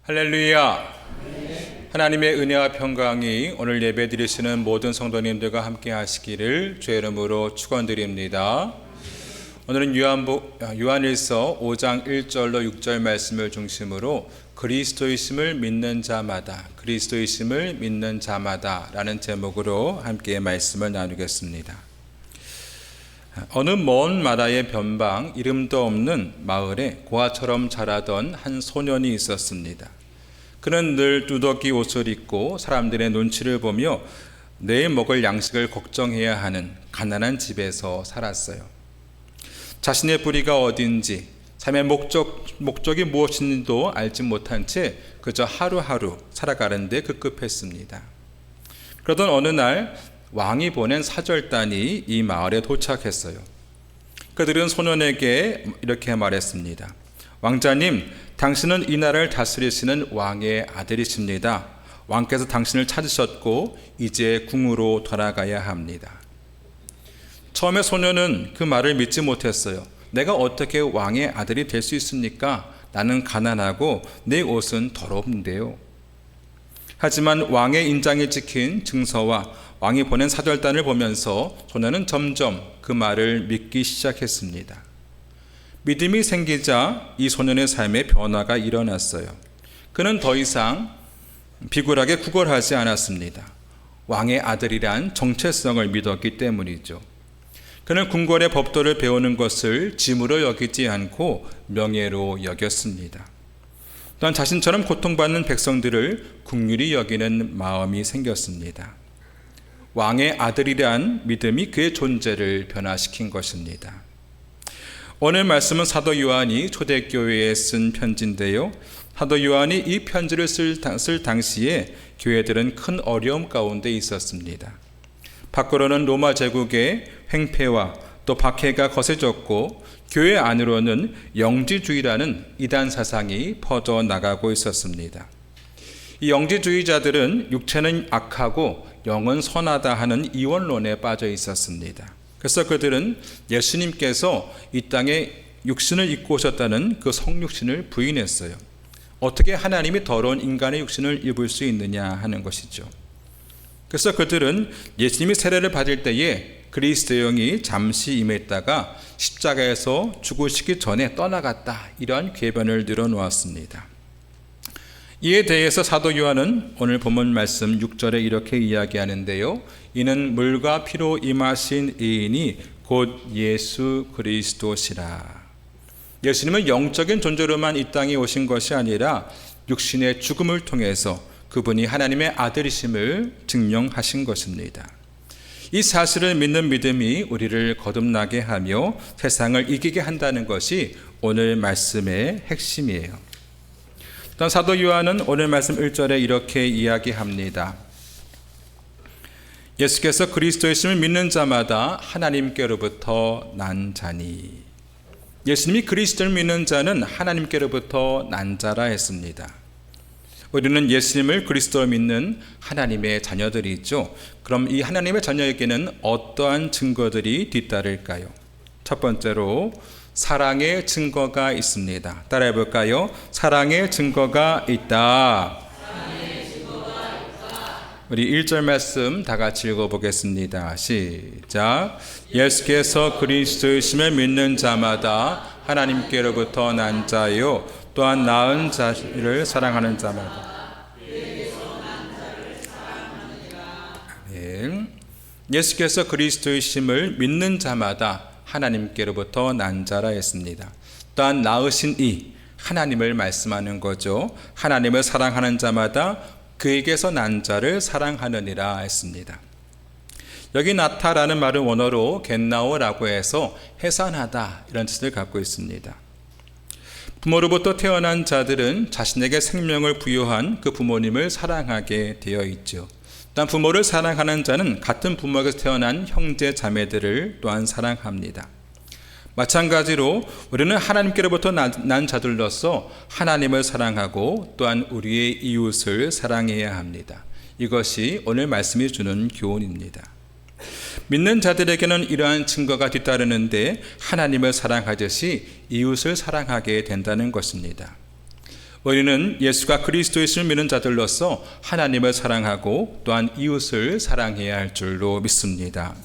할렐루야. 하나님의 은혜와 평강이 오늘 예배 드리시는 모든 성도님들과 함께 하시기를 주의 이름으로 축원드립니다. 오늘은 요한일서 5장 1절로 6절 말씀을 중심으로 그리스도이심을 믿는 자마다 라는 제목으로 함께 말씀을 나누겠습니다. 어느 먼 나라의 변방 이름도 없는 마을에 고아처럼 자라던 한 소년이 있었습니다. 그는 늘 두덕이 옷을 입고 사람들의 눈치를 보며 내일 먹을 양식을 걱정해야 하는 가난한 집에서 살았어요. 자신의 뿌리가 어딘지, 삶의 목적이 무엇인지도 알지 못한 채 그저 하루하루 살아가는데 급급했습니다. 그러던 어느 날 왕이 보낸 사절단이 이 마을에 도착했어요. 그들은 소년에게 이렇게 말했습니다. 왕자님, 당신은 이 나라를 다스리시는 왕의 아들이십니다. 왕께서 당신을 찾으셨고 이제 궁으로 돌아가야 합니다. 처음에 소년은 그 말을 믿지 못했어요. 내가 어떻게 왕의 아들이 될 수 있습니까? 나는 가난하고 내 옷은 더럽는데요. 하지만 왕의 인장에 찍힌 증서와 왕이 보낸 사절단을 보면서 소년은 점점 그 말을 믿기 시작했습니다. 믿음이 생기자 이 소년의 삶에 변화가 일어났어요. 그는 더 이상 비굴하게 구걸하지 않았습니다. 왕의 아들이란 정체성을 믿었기 때문이죠. 그는 궁궐의 법도를 배우는 것을 짐으로 여기지 않고 명예로 여겼습니다. 또한 자신처럼 고통받는 백성들을 긍휼히 여기는 마음이 생겼습니다. 왕의 아들이란 믿음이 그의 존재를 변화시킨 것입니다. 오늘 말씀은 사도 요한이 초대교회에 쓴 편지인데요. 사도 요한이 이 편지를 쓸 당시에 교회들은 큰 어려움 가운데 있었습니다. 밖으로는 로마 제국의 횡패와 또 박해가 거세졌고 교회 안으로는 영지주의라는 이단 사상이 퍼져나가고 있었습니다. 이 영지주의자들은 육체는 악하고 영은 선하다 하는 이원론에 빠져 있었습니다. 그래서 그들은 예수님께서 이 땅에 육신을 입고 오셨다는 그 성육신을 부인했어요. 어떻게 하나님이 더러운 인간의 육신을 입을 수 있느냐 하는 것이죠. 그래서 그들은 예수님이 세례를 받을 때에 그리스도의 영이 잠시 임했다가 십자가에서 죽으시기 전에 떠나갔다, 이러한 궤변을 늘어놓았습니다. 이에 대해서 사도 요한은 오늘 본문 말씀 6절에 이렇게 이야기하는데요. 이는 물과 피로 임하신 이인이 곧 예수 그리스도시라. 예수님은 영적인 존재로만 이 땅에 오신 것이 아니라 육신의 죽음을 통해서 그분이 하나님의 아들이심을 증명하신 것입니다. 이 사실을 믿는 믿음이 우리를 거듭나게 하며 세상을 이기게 한다는 것이 오늘 말씀의 핵심이에요. 사도 요한은 오늘 말씀 1절에 이렇게 이야기합니다. 예수께서 그리스도이심을 믿는 자마다 하나님께로부터 난 자니. 예수님이 그리스도를 믿는 자는 하나님께로부터 난 자라 했습니다. 우리는 예수님을 그리스도로 믿는 하나님의 자녀들이죠. 그럼 이 하나님의 자녀에게는 어떠한 증거들이 뒤따를까요? 첫 번째로 사랑의 증거가 있습니다. 따라해 볼까요? 사랑의 증거가 있다. 우리 1절 말씀 다 같이 읽어보겠습니다. 시작. 예수께서 그리스도이심을 믿는 자마다 하나님께로부터 난 자요 또한 낳은 자를 사랑하는 자마다. 아멘. 예수께서 그리스도이심을 믿는 자마다 하나님께로부터 난 자라 했습니다. 또한 낳으신 이 하나님을 말씀하는 거죠. 하나님을 사랑하는 자마다 그에게서 난 자를 사랑하느니라 했습니다. 여기 나타라는 말은 원어로 겟나오라고 해서 해산하다, 이런 뜻을 갖고 있습니다. 부모로부터 태어난 자들은 자신에게 생명을 부여한 그 부모님을 사랑하게 되어 있죠. 또한 부모를 사랑하는 자는 같은 부모에게서 태어난 형제 자매들을 또한 사랑합니다. 마찬가지로 우리는 하나님께로부터 난 자들로서 하나님을 사랑하고 또한 우리의 이웃을 사랑해야 합니다. 이것이 오늘 말씀이 주는 교훈입니다. 믿는 자들에게는 이러한 증거가 뒤따르는데 하나님을 사랑하듯이 이웃을 사랑하게 된다는 것입니다. 우리는 예수가 그리스도이심을 믿는 자들로서 하나님을 사랑하고 또한 이웃을 사랑해야 할 줄로 믿습니다.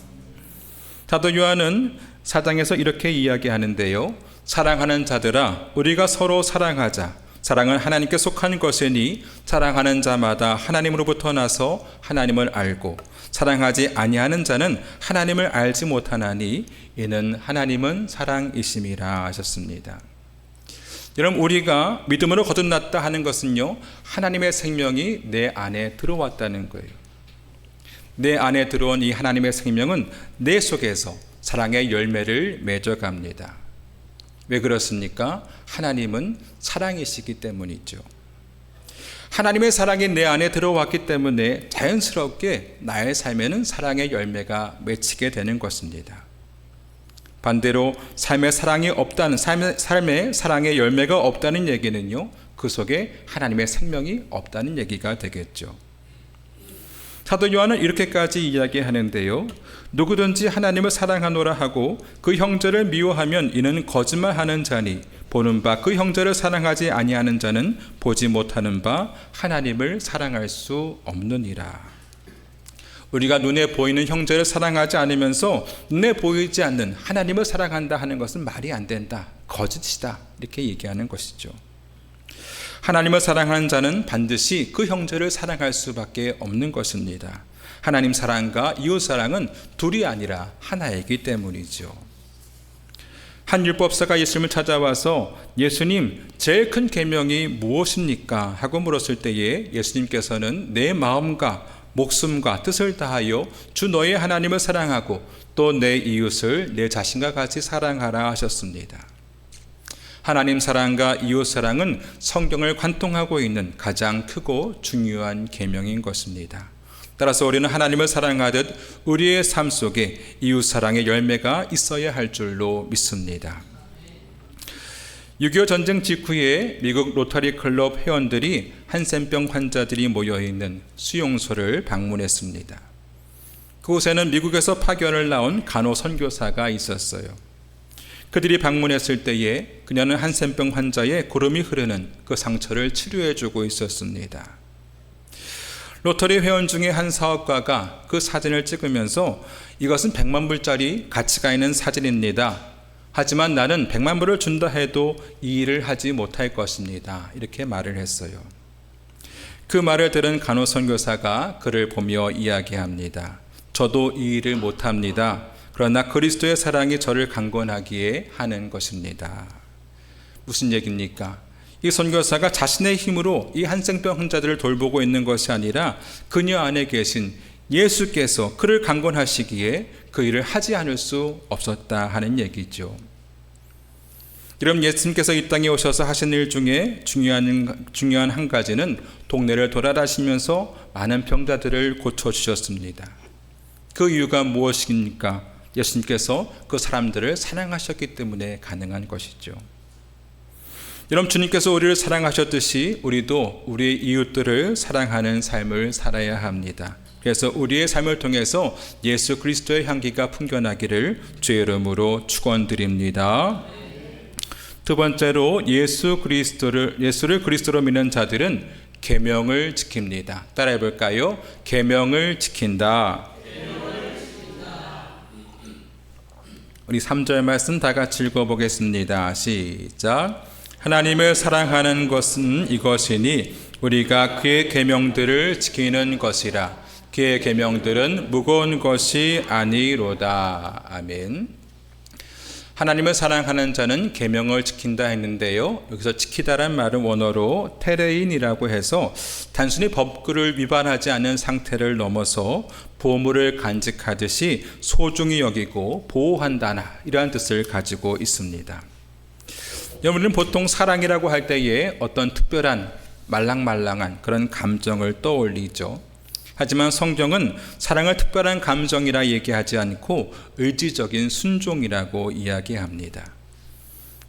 사도 요한은 4장에서 이렇게 이야기하는데요. 사랑하는 자들아, 우리가 서로 사랑하자. 사랑은 하나님께 속한 것이니 사랑하는 자마다 하나님으로부터 나서 하나님을 알고 사랑하지 아니하는 자는 하나님을 알지 못하나니 이는 하나님은 사랑이심이라 하셨습니다. 여러분, 우리가 믿음으로 거듭났다 하는 것은요, 하나님의 생명이 내 안에 들어왔다는 거예요. 내 안에 들어온 이 하나님의 생명은 내 속에서 사랑의 열매를 맺어갑니다. 왜 그렇습니까? 하나님은 사랑이시기 때문이죠. 하나님의 사랑이 내 안에 들어왔기 때문에 자연스럽게 나의 삶에는 사랑의 열매가 맺히게 되는 것입니다. 반대로 삶의 사랑이 없다는, 삶의 사랑의 열매가 없다는 얘기는요, 그 속에 하나님의 생명이 없다는 얘기가 되겠죠. 사도 요한은 이렇게까지 이야기하는데요. 누구든지 하나님을 사랑하노라 하고 그 형제를 미워하면 이는 거짓말하는 자니 보는 바 그 형제를 사랑하지 아니하는 자는 보지 못하는 바 하나님을 사랑할 수 없느니라. 우리가 눈에 보이는 형제를 사랑하지 않으면서 눈에 보이지 않는 하나님을 사랑한다 하는 것은 말이 안 된다, 거짓이다, 이렇게 얘기하는 것이죠. 하나님을 사랑하는 자는 반드시 그 형제를 사랑할 수밖에 없는 것입니다. 하나님 사랑과 이웃 사랑은 둘이 아니라 하나이기 때문이죠. 한 율법사가 예수님을 찾아와서 예수님, 제일 큰 계명이 무엇입니까? 하고 물었을 때에 예수님께서는 내 마음과 목숨과 뜻을 다하여 주 너의 하나님을 사랑하고 또 내 이웃을 내 자신과 같이 사랑하라 하셨습니다. 하나님 사랑과 이웃 사랑은 성경을 관통하고 있는 가장 크고 중요한 계명인 것입니다. 따라서 우리는 하나님을 사랑하듯 우리의 삶 속에 이웃 사랑의 열매가 있어야 할 줄로 믿습니다. 6.25 전쟁 직후에 미국 로터리 클럽 회원들이 한센병 환자들이 모여있는 수용소를 방문했습니다. 그곳에는 미국에서 파견을 나온 간호 선교사가 있었어요. 그들이 방문했을 때에 그녀는 한센병 환자의 고름이 흐르는 그 상처를 치료해주고 있었습니다. 로터리 회원 중에 한 사업가가 그 사진을 찍으면서 이것은 100만 불짜리 가치가 있는 사진입니다. 하지만 나는 100만 불을 준다 해도 이 일을 하지 못할 것입니다. 이렇게 말을 했어요. 그 말을 들은 간호 선교사가 그를 보며 이야기합니다. 저도 이 일을 못합니다. 그러나 그리스도의 사랑이 저를 강권하기에 하는 것입니다. 무슨 얘기입니까? 이 선교사가 자신의 힘으로 이 한센병 환자들을 돌보고 있는 것이 아니라 그녀 안에 계신 예수께서 그를 강권하시기에 그 일을 하지 않을 수 없었다 하는 얘기죠. 여러분, 예수님께서 이 땅에 오셔서 하신 일 중에 중요한 한 가지는 동네를 돌아다니시면서 많은 병자들을 고쳐주셨습니다. 그 이유가 무엇입니까? 예수님께서 그 사람들을 사랑하셨기 때문에 가능한 것이죠. 여러분, 주님께서 우리를 사랑하셨듯이 우리도 우리의 이웃들을 사랑하는 삶을 살아야 합니다. 그래서 우리의 삶을 통해서 예수 그리스도의 향기가 풍겨나기를 주의 이름으로 축원드립니다. 두 번째로 예수를 그리스도로 믿는 자들은 계명을 지킵니다. 따라해 볼까요? 계명을 지킨다. 우리 3절 말씀 다 같이 읽어보겠습니다. 시작. 하나님을 사랑하는 것은 이것이니 우리가 그의 계명들을 지키는 것이라. 그의 계명들은 무거운 것이 아니로다. 아멘. 하나님을 사랑하는 자는 계명을 지킨다 했는데요. 여기서 지키다란 말은 원어로 테레인이라고 해서 단순히 법규를 위반하지 않는 상태를 넘어서 보물을 간직하듯이 소중히 여기고 보호한다나 이러한 뜻을 가지고 있습니다. 여러분은 보통 사랑이라고 할 때에 어떤 특별한 말랑말랑한 그런 감정을 떠올리죠. 하지만 성경은 사랑을 특별한 감정이라 얘기하지 않고 의지적인 순종이라고 이야기합니다.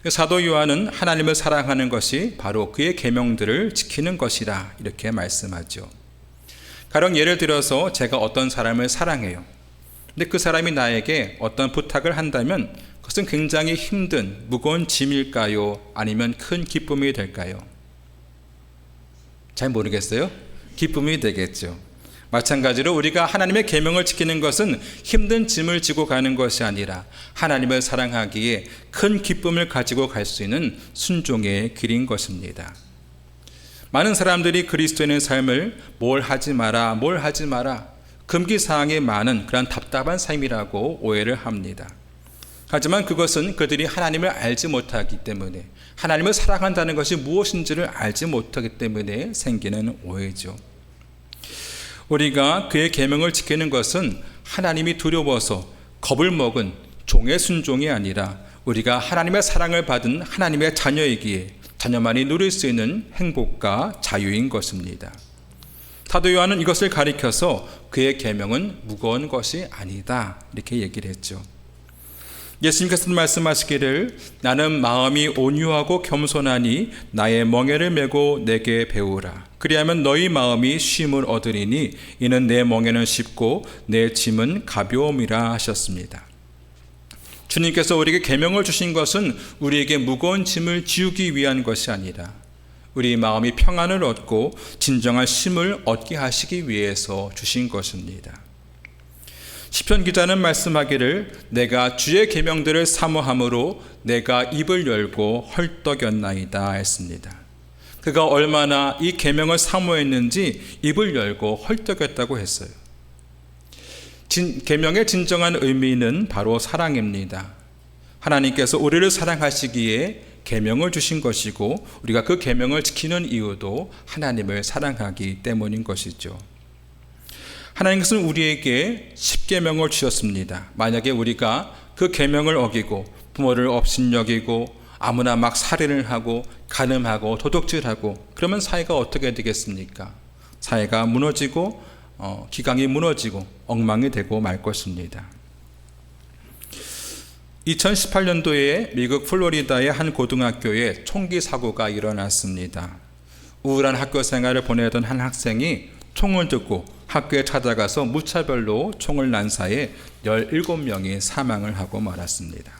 사도 요한은 하나님을 사랑하는 것이 바로 그의 계명들을 지키는 것이라 이렇게 말씀하죠. 가령 예를 들어서 제가 어떤 사람을 사랑해요. 근데 그 사람이 나에게 어떤 부탁을 한다면 그것은 굉장히 힘든 무거운 짐일까요? 아니면 큰 기쁨이 될까요? 잘 모르겠어요? 기쁨이 되겠죠. 마찬가지로 우리가 하나님의 계명을 지키는 것은 힘든 짐을 지고 가는 것이 아니라 하나님을 사랑하기에 큰 기쁨을 가지고 갈 수 있는 순종의 길인 것입니다. 많은 사람들이 그리스도인의 삶을 뭘 하지 마라 금기사항이 많은 그런 답답한 삶이라고 오해를 합니다. 하지만 그것은 그들이 하나님을 알지 못하기 때문에, 하나님을 사랑한다는 것이 무엇인지를 알지 못하기 때문에 생기는 오해죠. 우리가 그의 계명을 지키는 것은 하나님이 두려워서 겁을 먹은 종의 순종이 아니라 우리가 하나님의 사랑을 받은 하나님의 자녀이기에 자녀만이 누릴 수 있는 행복과 자유인 것입니다. 사도 요한은 이것을 가리켜서 그의 계명은 무거운 것이 아니다 이렇게 얘기를 했죠. 예수님께서 말씀하시기를 나는 마음이 온유하고 겸손하니 나의 멍에를 메고 내게 배우라. 그리하면 너희 마음이 쉼을 얻으리니 이는 내 멍에는 쉽고 내 짐은 가벼움이라 하셨습니다. 주님께서 우리에게 계명을 주신 것은 우리에게 무거운 짐을 지우기 위한 것이 아니라 우리 마음이 평안을 얻고 진정한 쉼을 얻게 하시기 위해서 주신 것입니다. 시편 기자는 말씀하기를 내가 주의 계명들을 사모함으로 내가 입을 열고 헐떡였나이다 했습니다. 그가 얼마나 이 계명을 사모했는지 입을 열고 헐떡였다고 했어요. 계명의 진정한 의미는 바로 사랑입니다. 하나님께서 우리를 사랑하시기에 계명을 주신 것이고 우리가 그 계명을 지키는 이유도 하나님을 사랑하기 때문인 것이죠. 하나님께서는 우리에게 10계명을 주셨습니다. 만약에 우리가 그 계명을 어기고 부모를 업신여기고 아무나 막 살인을 하고 간음하고 도둑질하고 그러면 사회가 어떻게 되겠습니까? 사회가 무너지고 기강이 무너지고 엉망이 되고 말 것입니다. 2018년도에 미국 플로리다의 한 고등학교에 총기 사고가 일어났습니다. 우울한 학교 생활을 보내던 한 학생이 총을 듣고 학교에 찾아가서 무차별로 총을 난사해 17명이 사망을 하고 말았습니다.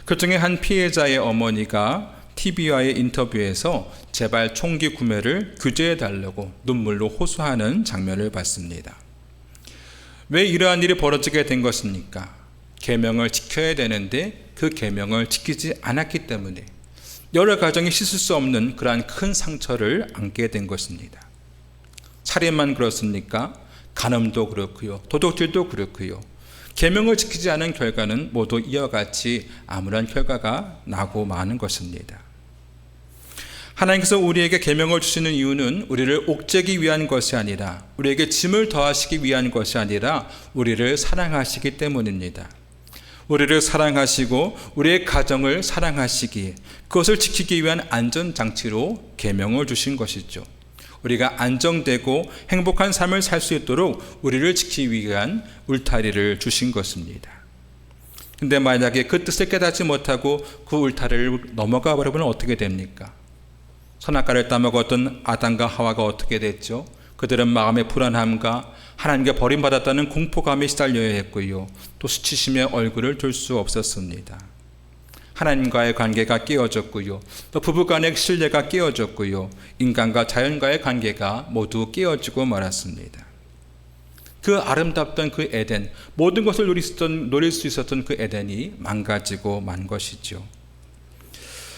그 중에 한 피해자의 어머니가 TV와의 인터뷰에서 제발 총기 구매를 규제해달라고 눈물로 호소하는 장면을 봤습니다. 왜 이러한 일이 벌어지게 된 것입니까? 계명을 지켜야 되는데 그 계명을 지키지 않았기 때문에 여러 가정이 씻을 수 없는 그러한 큰 상처를 안게 된 것입니다. 살인만 그렇습니까? 간음도 그렇고요. 도둑질도 그렇고요. 계명을 지키지 않은 결과는 모두 이와 같이 아무런 결과가 나고 마는 것입니다. 하나님께서 우리에게 계명을 주시는 이유는 우리를 옥죄기 위한 것이 아니라 우리에게 짐을 더하시기 위한 것이 아니라 우리를 사랑하시기 때문입니다. 우리를 사랑하시고 우리의 가정을 사랑하시기에 그것을 지키기 위한 안전장치로 계명을 주신 것이죠. 우리가 안정되고 행복한 삶을 살 수 있도록 우리를 지키기 위한 울타리를 주신 것입니다. 근데 만약에 그 뜻을 깨닫지 못하고 그 울타리를 넘어가 버리면 어떻게 됩니까? 선악과를 따먹었던 아담과 하와가 어떻게 됐죠? 그들은 마음의 불안함과 하나님께 버림받았다는 공포감에 시달려야 했고요. 또 수치심에 얼굴을 들 수 없었습니다. 하나님과의 관계가 깨어졌고요. 또 부부간의 신뢰가 깨어졌고요. 인간과 자연과의 관계가 모두 깨어지고 말았습니다. 그 아름답던 그 에덴, 모든 것을 누릴 수 있었던 그 에덴이 망가지고 만 것이죠.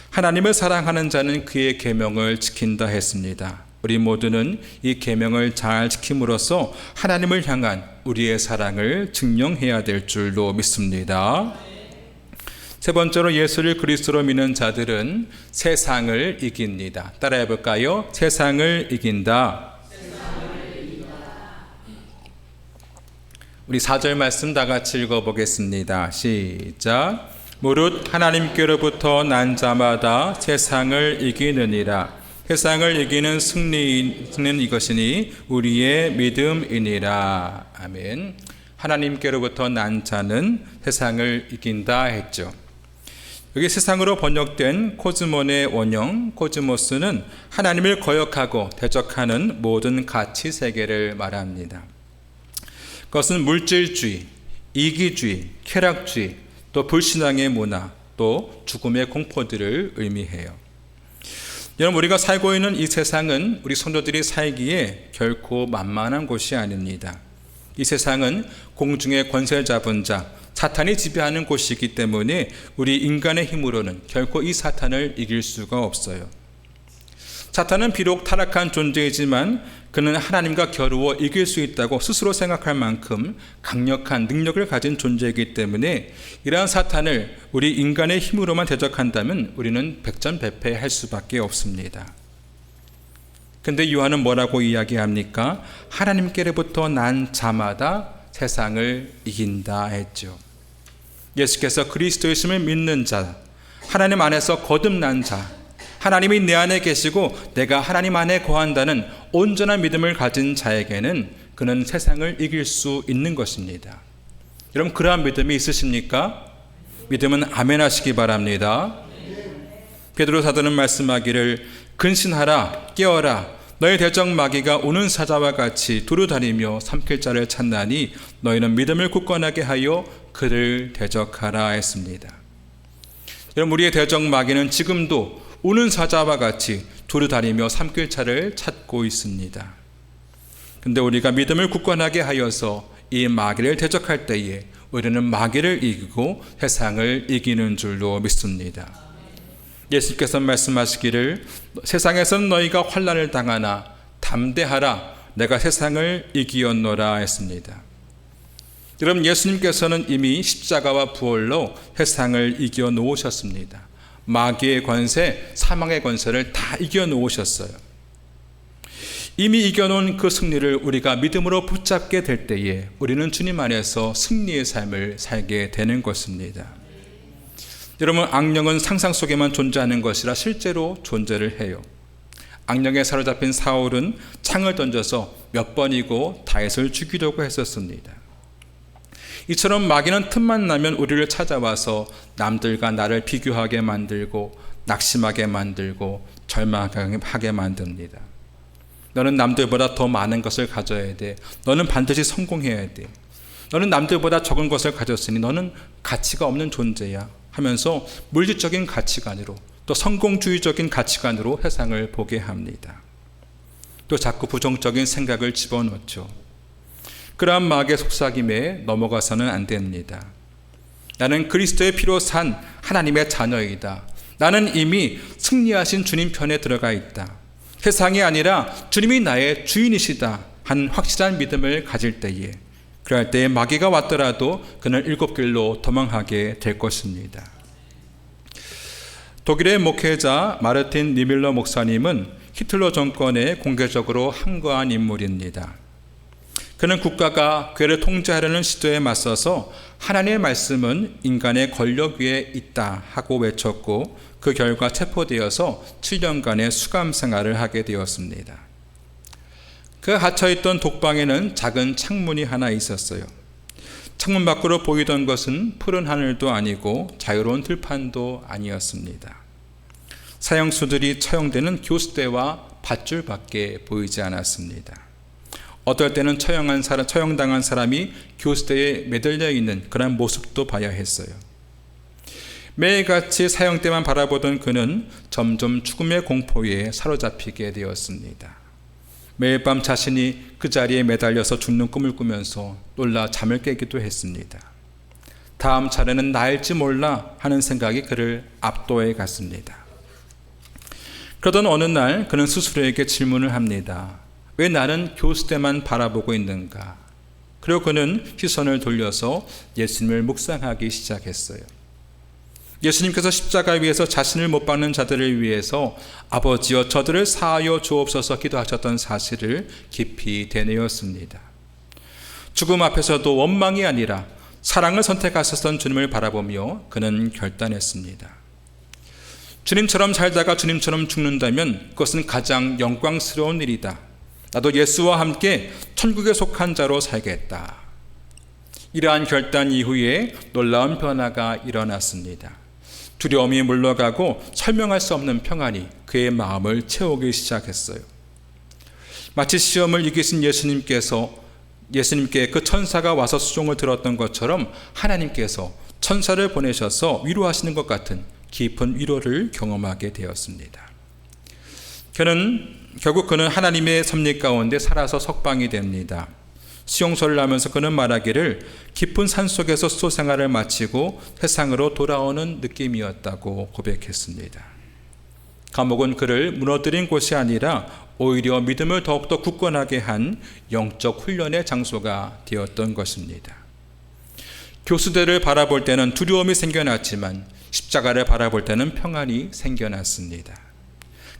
하나님을 사랑하는 자는 그의 계명을 지킨다 했습니다. 우리 모두는 이 계명을 잘 지킴으로써 하나님을 향한 우리의 사랑을 증명해야 될 줄로 믿습니다. 세 번째로 예수를 그리스도로 믿는 자들은 세상을 이깁니다. 따라해 볼까요? 세상을 이긴다. 우리 4절 말씀 다 같이 읽어보겠습니다. 시작. 무릇 하나님께로부터 난 자마다 세상을 이기느니라. 세상을 이기는 승리는 이것이니 우리의 믿음이니라. 아멘. 하나님께로부터 난 자는 세상을 이긴다 했죠. 여기 세상으로 번역된 코즈몬의 원형 코즈모스는 하나님을 거역하고 대적하는 모든 가치 세계를 말합니다. 그것은 물질주의, 이기주의, 쾌락주의, 또 불신앙의 문화, 또 죽음의 공포들을 의미해요. 여러분, 우리가 살고 있는 이 세상은 우리 성도들이 살기에 결코 만만한 곳이 아닙니다. 이 세상은 공중의 권세 잡은 자 사탄이 지배하는 곳이기 때문에 우리 인간의 힘으로는 결코 이 사탄을 이길 수가 없어요. 사탄은 비록 타락한 존재이지만 그는 하나님과 겨루어 이길 수 있다고 스스로 생각할 만큼 강력한 능력을 가진 존재이기 때문에 이러한 사탄을 우리 인간의 힘으로만 대적한다면 우리는 백전백패할 수밖에 없습니다. 근데 요한은 뭐라고 이야기합니까? 하나님께로부터 난 자마다 세상을 이긴다 했죠. 예수께서 그리스도이심을 믿는 자, 하나님 안에서 거듭난 자, 하나님이 내 안에 계시고 내가 하나님 안에 거한다는 온전한 믿음을 가진 자에게는 그는 세상을 이길 수 있는 것입니다. 여러분, 그러한 믿음이 있으십니까? 믿음은 아멘 하시기 바랍니다. 베드로 사도는 말씀하기를 근신하라 깨어라 너희 대적 마귀가 오는 사자와 같이 두루다니며 삼킬 자를 찾나니 너희는 믿음을 굳건하게 하여 그를 대적하라 했습니다. 여러분, 우리의 대적 마귀는 지금도 오는 사자와 같이 두루다니며 삼킬 자를 찾고 있습니다. 근데 우리가 믿음을 굳건하게 하여서 이 마귀를 대적할 때에 우리는 마귀를 이기고 세상을 이기는 줄로 믿습니다. 예수께서 말씀하시기를 세상에서는 너희가 환난을 당하나 담대하라 내가 세상을 이기었노라 했습니다. 여러분, 예수님께서는 이미 십자가와 부활로 세상을 이겨 놓으셨습니다. 마귀의 권세, 사망의 권세를 다 이겨 놓으셨어요. 이미 이겨놓은 그 승리를 우리가 믿음으로 붙잡게 될 때에 우리는 주님 안에서 승리의 삶을 살게 되는 것입니다. 여러분, 악령은 상상 속에만 존재하는 것이라 실제로 존재를 해요. 악령에 사로잡힌 사울은 창을 던져서 몇 번이고 다윗을 죽이려고 했었습니다. 이처럼 마귀는 틈만 나면 우리를 찾아와서 남들과 나를 비교하게 만들고 낙심하게 만들고 절망하게 만듭니다. 너는 남들보다 더 많은 것을 가져야 돼. 너는 반드시 성공해야 돼. 너는 남들보다 적은 것을 가졌으니 너는 가치가 없는 존재야 하면서 물질적인 가치관으로 또 성공주의적인 가치관으로 세상을 보게 합니다. 또 자꾸 부정적인 생각을 집어넣죠. 그러한 마귀의 속삭임에 넘어가서는 안 됩니다. 나는 그리스도의 피로 산 하나님의 자녀이다. 나는 이미 승리하신 주님 편에 들어가 있다. 세상이 아니라 주님이 나의 주인이시다 한 확실한 믿음을 가질 때에 그럴 때에 마귀가 왔더라도 그는 일곱 길로 도망하게 될 것입니다. 독일의 목회자 마르틴 니밀러 목사님은 히틀러 정권에 공개적으로 항거한 인물입니다. 그는 국가가 교회를 통제하려는 시도에 맞서서 하나님의 말씀은 인간의 권력 위에 있다 하고 외쳤고 그 결과 체포되어서 7년간의 수감 생활을 하게 되었습니다. 그 갇혀있던 독방에는 작은 창문이 하나 있었어요. 창문 밖으로 보이던 것은 푸른 하늘도 아니고 자유로운 들판도 아니었습니다. 사형수들이 처형되는 교수대와 밧줄밖에 보이지 않았습니다. 어떨 때는 처형당한 사람이 교수대에 매달려 있는 그런 모습도 봐야 했어요. 매일같이 사형대만 바라보던 그는 점점 죽음의 공포에 사로잡히게 되었습니다. 매일 밤 자신이 그 자리에 매달려서 죽는 꿈을 꾸면서 놀라 잠을 깨기도 했습니다. 다음 차례는 나일지 몰라 하는 생각이 그를 압도해 갔습니다. 그러던 어느 날 그는 스스로에게 질문을 합니다. 왜 나는 교수대만 바라보고 있는가? 그리고 그는 시선을 돌려서 예수님을 묵상하기 시작했어요. 예수님께서 십자가 위에서 자신을 못 박는 자들을 위해서 아버지여 저들을 사하여 주옵소서 기도하셨던 사실을 깊이 되뇌었습니다. 죽음 앞에서도 원망이 아니라 사랑을 선택하셨던 주님을 바라보며 그는 결단했습니다. 주님처럼 살다가 주님처럼 죽는다면 그것은 가장 영광스러운 일이다. 나도 예수와 함께 천국에 속한 자로 살겠다. 이러한 결단 이후에 놀라운 변화가 일어났습니다. 두려움이 물러가고 설명할 수 없는 평안이 그의 마음을 채우기 시작했어요. 마치 시험을 이기신 예수님께 그 천사가 와서 수종을 들었던 것처럼 하나님께서 천사를 보내셔서 위로하시는 것 같은 깊은 위로를 경험하게 되었습니다. 결국 그는 하나님의 섭리 가운데 살아서 석방이 됩니다. 수용소를 하면서 그는 말하기를 깊은 산속에서 수도생활을 마치고 세상으로 돌아오는 느낌이었다고 고백했습니다. 감옥은 그를 무너뜨린 곳이 아니라 오히려 믿음을 더욱더 굳건하게 한 영적 훈련의 장소가 되었던 것입니다. 교수들을 바라볼 때는 두려움이 생겨났지만 십자가를 바라볼 때는 평안이 생겨났습니다.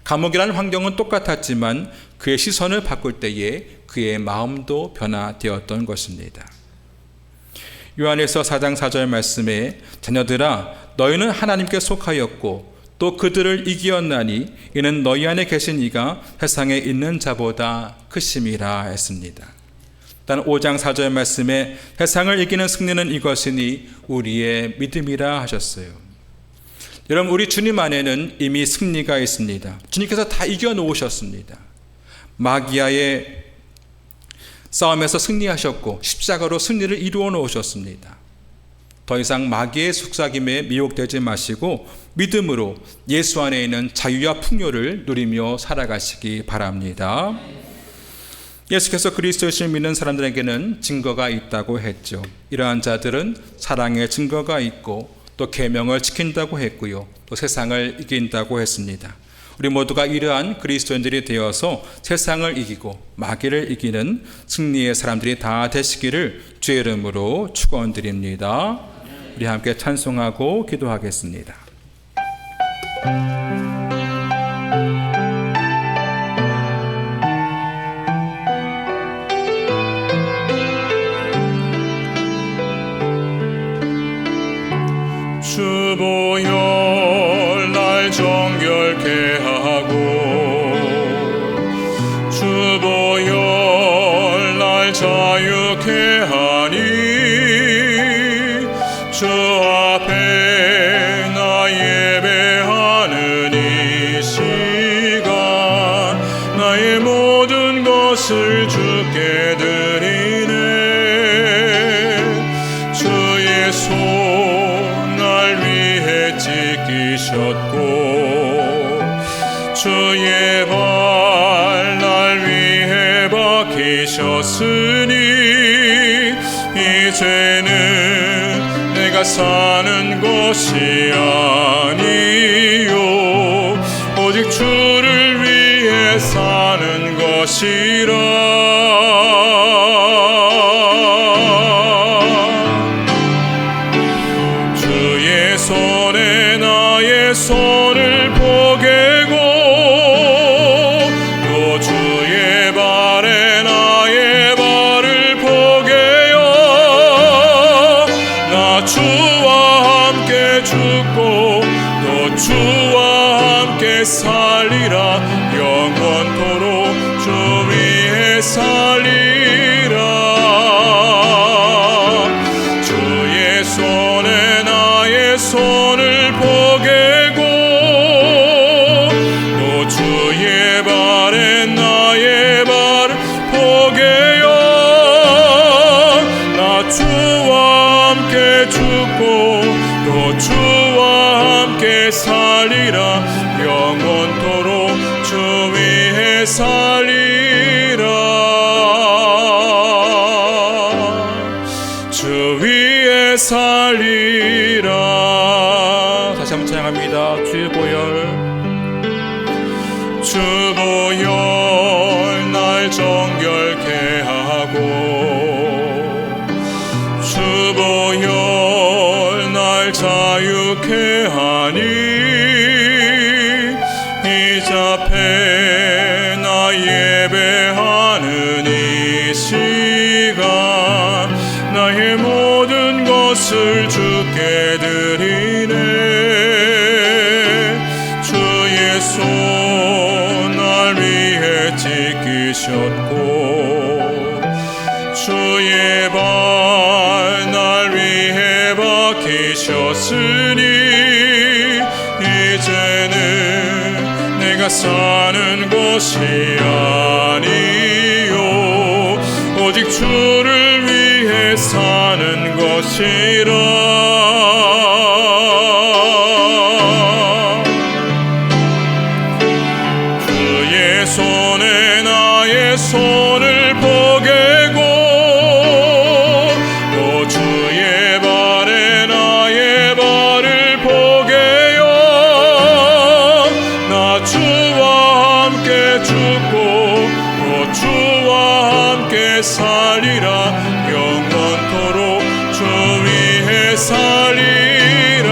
감옥이라는 환경은 똑같았지만 그의 시선을 바꿀 때에 그의 마음도 변화되었던 것입니다. 요한일서 4장 4절 말씀에 자녀들아 너희는 하나님께 속하였고 또 그들을 이기었나니 이는 너희 안에 계신 이가 세상에 있는 자보다 크심이라 했습니다. 단 5장 4절 말씀에 세상을 이기는 승리는 이것이니 우리의 믿음이라 하셨어요. 여러분, 우리 주님 안에는 이미 승리가 있습니다. 주님께서 다 이겨놓으셨습니다. 마귀와의 싸움에서 승리하셨고 십자가로 승리를 이루어 놓으셨습니다. 더 이상 마귀의 속삭임에 미혹되지 마시고 믿음으로 예수 안에 있는 자유와 풍요를 누리며 살아가시기 바랍니다. 예수께서 그리스도를 믿는 사람들에게는 증거가 있다고 했죠. 이러한 자들은 사랑의 증거가 있고 또 계명을 지킨다고 했고요. 또 세상을 이긴다고 했습니다. 우리 모두가 이러한 그리스도인들이 되어서 세상을 이기고 마귀를 이기는 승리의 사람들이 다 되시기를 주의 이름으로 축원드립니다. 우리 함께 찬송하고 기도하겠습니다. 주보혈 날 정결케 하고 주보혈 날 자유케 하니 주 앞에 나 예배하는 이 시간 나의 모든 것을 주께 드리네. 주의 손 찢기셨고 주의 발 날 위해 박히셨으니 이제는 내가 사는 것이 아니요 오직 주를 위해 사는 것이라. 손에 나의 손을 포개고 또 주의 발에 나의 발을 포개어 나 주와 함께 죽고 또 주와 함께 살리라. 영원토록 주 위에 살리라. 주의 손에 나의 손을 포개고 또 주의 발에 나의 발을 포개어 나 주와 함께 죽고 또 주와 함께 살리라. 영원토록 주 위에 살리라. 주 위에 살리라. 다시 한번 찬양합니다. 주보혈 날 정결케 하고 주보혈 날 자유케 하니 이제 앞에 나 예배하는 이 시간 나의 모든 것을 주께 드리네. 주의 손 날 위해 찢기셨고 주의 발 날 위해 박히셨으니 이제는 내가 사는 것이 아니요 오직 주를 위해 사는 것이라. 주의 손을 보게고 또 주의 발에 나의 발을 보게요. 나 주와 함께 죽고 또 주와 함께 살리라. 영원토록 주 위에 살리라.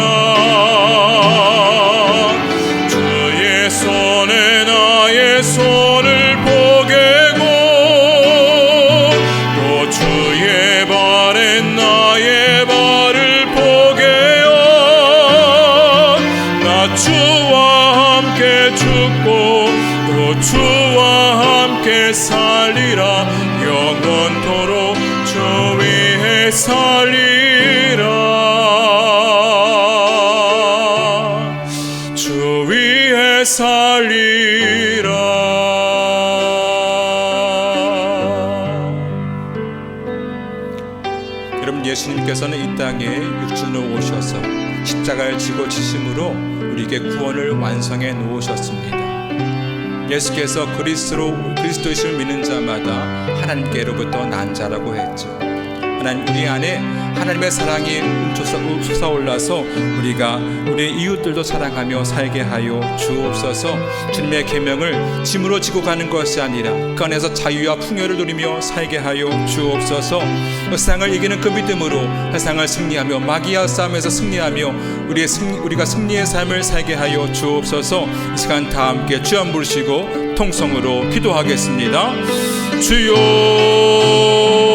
주의 손에 나의 손을 보게고 또 주의 발에 나의 발을 보게요. 나 주와 함께 죽고 또 주와 함께 살리라. 영원토록 주 위에 살리라. 주 위에 살리라. 여러분, 예수님께서는 이 땅에 육신으로 오셔서 십자가를 지고 지심으로 우리에게 구원을 완성해 놓으셨습니다. 예수께서 그리스도이심을 믿는 자마다 하나님께로부터 난 자라고 했죠. 하나님, 우리 안에 하나님의 사랑이 솟아올라서 우리가 우리 이웃들도 사랑하며 살게 하여 주옵소서. 주님의 계명을 짐으로 지고 가는 것이 아니라 그 안에서 자유와 풍요를 누리며 살게 하여 주옵소서. 세상을 이기는 그 믿음으로 세상을 승리하며 마귀와 싸움에서 승리하며 우리가 승리의 삶을 살게 하여 주옵소서. 이 시간 다 함께 주 한 부르시고 통성으로 기도하겠습니다. 주여